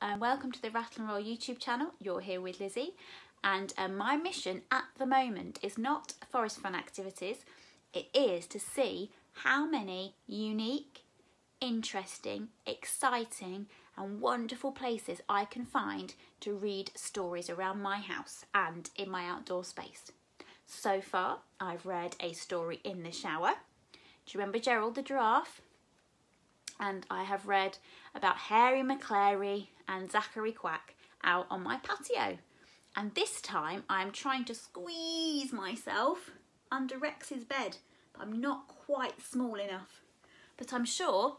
and welcome to the Rattle and Roll YouTube channel. You're here with Lizzie, and my mission at the moment is not forest fun activities. It is to see how many unique, interesting, exciting and wonderful places I can find to read stories around my house and in my outdoor space. So far I've read a story in the shower. Do you remember Gerald the giraffe? And I have read about Hairy Maclary and Zachary Quack out on my patio. And this time I'm trying to squeeze myself under Rex's bed, but I'm not quite small enough. But I'm sure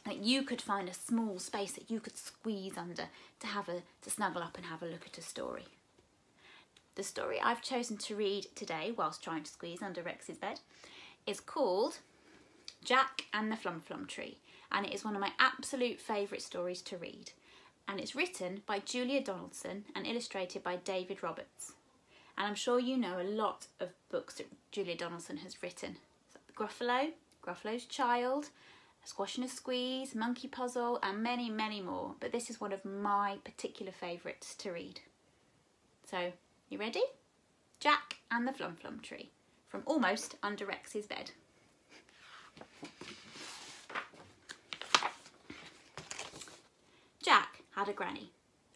that you could find a small space that you could squeeze under to snuggle up and have a look at a story. The story I've chosen to read today whilst trying to squeeze under Rex's bed is called Jack and the Flum Tree, and it is one of my absolute favourite stories to read, and it's written by Julia Donaldson and illustrated by David Roberts. And I'm sure you know a lot of books that Julia Donaldson has written. Gruffalo, Gruffalo's Child, Squash and a Squeeze, Monkey Puzzle and many, many more, but this is one of my particular favourites to read. So, you ready? Jack and the Flum Tree, from almost under Rex's bed. Jack had a granny,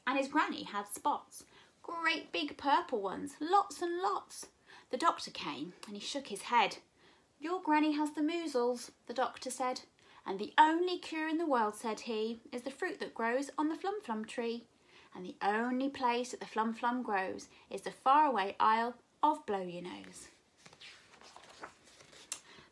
and his granny had spots, great big purple ones, lots and lots. The doctor came and he shook his head. "Your granny has the measles," the doctor said, "and the only cure in the world," said he, "is the fruit that grows on the Flum tree. And the only place that the Flum grows is the faraway Isle of Blow-your-nose."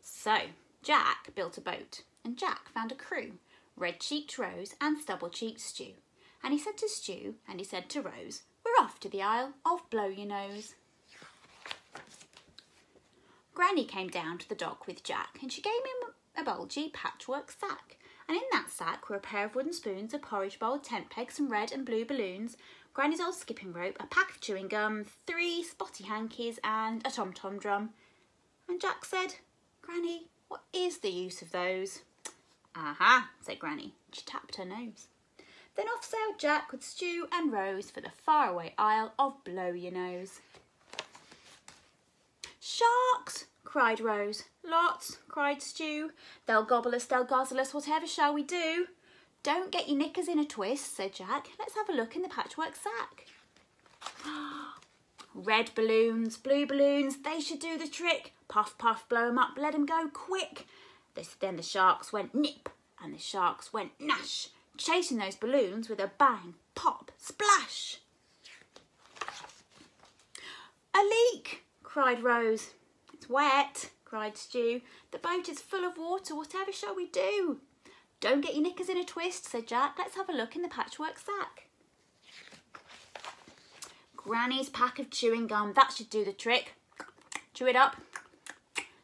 So Jack built a boat, and Jack found a crew, Red-cheeked Rose and Stubble-cheeked Stew. And he said to Stew, and he said to Rose, "We're off to the Isle of Blow-your-nose." Granny came down to the dock with Jack, and she gave him a bulgy patchwork sack. And in that sack were a pair of wooden spoons, a porridge bowl, tent pegs, some red and blue balloons, Granny's old skipping rope, a pack of chewing gum, 3 spotty hankies and a tom-tom drum. And Jack said, "Granny, what is the use of those?" "Aha," said Granny. She tapped her nose. Then off sailed Jack with Stew and Rose for the faraway Isle of Blow-your-nose. "Sharks!" cried Rose. "Lots," cried Stew. "They'll gobble us, they'll guzzle us, whatever shall we do?" "Don't get your knickers in a twist," said Jack. "Let's have a look in the patchwork sack." "Red balloons, blue balloons, they should do the trick. Puff, puff, blow 'em up, let 'em go quick." Then the sharks went nip and the sharks went nash, chasing those balloons with a bang, pop, splash. "A leak!" cried Rose. "It's wet," cried Stew. "The boat is full of water, whatever shall we do?" "Don't get your knickers in a twist," said Jack. "Let's have a look in the patchwork sack." "Granny's pack of chewing gum, that should do the trick. Chew it up,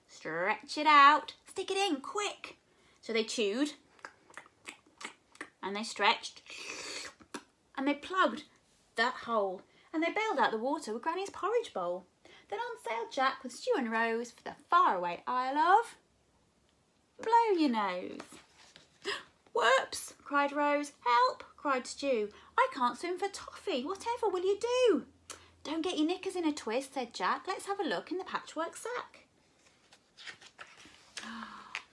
stretch it out, stick it in, quick." So they chewed, and they stretched, and they plugged that hole, and they bailed out the water with Granny's porridge bowl. Then on sailed Jack with Stew and Rose for the faraway Isle of Blow-your-nose. "Whoops!" cried Rose. "Help!" cried Stew. "I can't swim for toffee. Whatever will you do?" "Don't get your knickers in a twist," said Jack. "Let's have a look in the patchwork sack."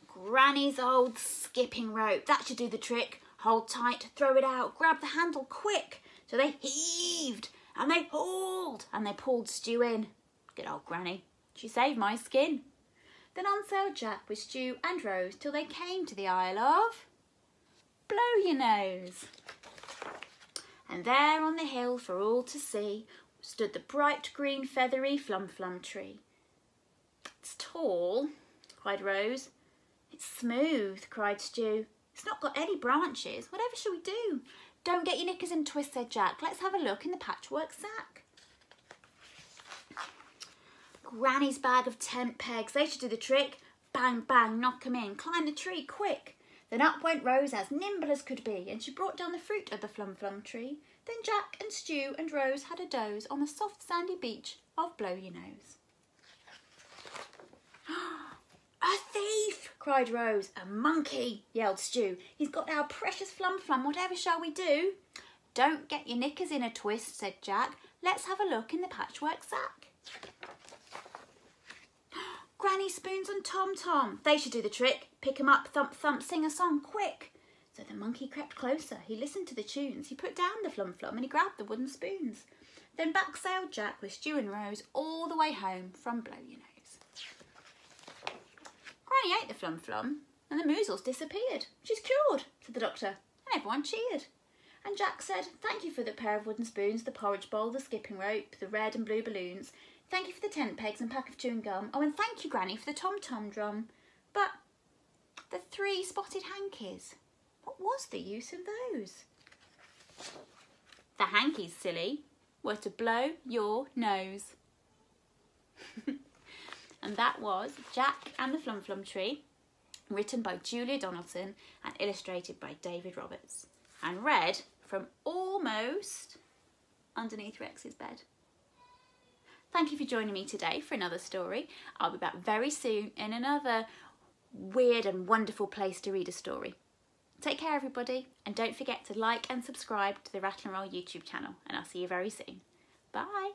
"Granny's old skipping rope, that should do the trick. Hold tight, throw it out, grab the handle quick." So they heaved and they hauled and they pulled Stew in. Good old Granny, she saved my skin. Then on sailed Jack with Stew and Rose till they came to the Isle of Blow-your-nose. And there on the hill for all to see stood the bright green feathery Flum tree. "It's tall," cried Rose. "It's smooth," cried Stew. "It's not got any branches. Whatever shall we do?" "Don't get your knickers in a twist," said Jack. "Let's have a look in the patchwork sack." "Granny's bag of tent pegs, they should do the trick. Bang, bang, knock 'em in, climb the tree, quick." Then up went Rose as nimble as could be, and she brought down the fruit of the Flum tree. Then Jack and Stew and Rose had a doze on the soft sandy beach of Blow-your-nose. "A thief!" cried Rose. "A monkey!" yelled Stew. "He's got our precious Flum, whatever shall we do?" Don't get your knickers in a twist, said Jack. Let's have a look in the patchwork sack. Granny Spoons and Tom Tom. They should do the trick. Pick 'em up, thump thump, sing a song, quick. So the monkey crept closer. He listened to the tunes. He put down the Flum Flum and he grabbed the wooden spoons. Then back sailed Jack with Stew and Rose all the way home from Blow Your Nose. Granny ate the Flum Flum and the measles disappeared. She's cured, said the doctor, and everyone cheered. And Jack said, thank you for the pair of wooden spoons, the porridge bowl, the skipping rope, the red and blue balloons. Thank you for the tent pegs and pack of chewing gum. Oh, and thank you, Granny, for the tom-tom drum. But the 3 spotted hankies, what was the use of those? The hankies, silly, were to blow your nose. And that was Jack and the Flum Flum Tree, written by Julia Donaldson and illustrated by David Roberts, and read from almost underneath Rex's bed. Thank you for joining me today for another story. I'll be back very soon in another weird and wonderful place to read a story. Take care, everybody, and don't forget to like and subscribe to the Rattle and Roll YouTube channel, and I'll see you very soon. Bye.